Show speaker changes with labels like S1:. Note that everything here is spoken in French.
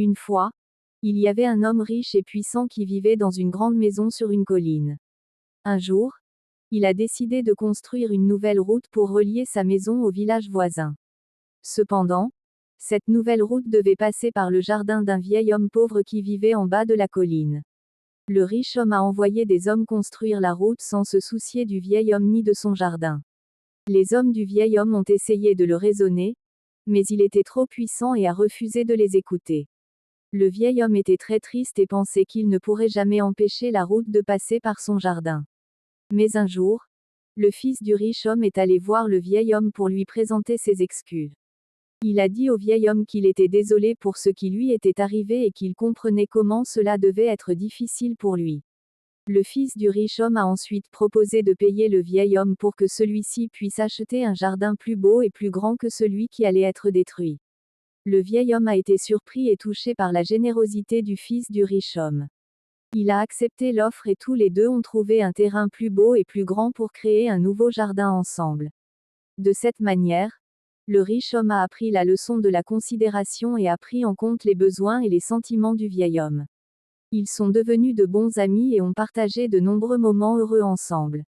S1: Une fois, il y avait un homme riche et puissant qui vivait dans une grande maison sur une colline. Un jour, il a décidé de construire une nouvelle route pour relier sa maison au village voisin. Cependant, cette nouvelle route devait passer par le jardin d'un vieil homme pauvre qui vivait en bas de la colline. Le riche homme a envoyé des hommes construire la route sans se soucier du vieil homme ni de son jardin. Les hommes du vieil homme ont essayé de le raisonner, mais il était trop puissant et a refusé de les écouter. Le vieil homme était très triste et pensait qu'il ne pourrait jamais empêcher la route de passer par son jardin. Mais un jour, le fils du riche homme est allé voir le vieil homme pour lui présenter ses excuses. Il a dit au vieil homme qu'il était désolé pour ce qui lui était arrivé et qu'il comprenait comment cela devait être difficile pour lui. Le fils du riche homme a ensuite proposé de payer le vieil homme pour que celui-ci puisse acheter un jardin plus beau et plus grand que celui qui allait être détruit. Le vieil homme a été surpris et touché par la générosité du fils du riche homme. Il a accepté l'offre et tous les deux ont trouvé un terrain plus beau et plus grand pour créer un nouveau jardin ensemble. De cette manière, le riche homme a appris la leçon de la considération et a pris en compte les besoins et les sentiments du vieil homme. Ils sont devenus de bons amis et ont partagé de nombreux moments heureux ensemble.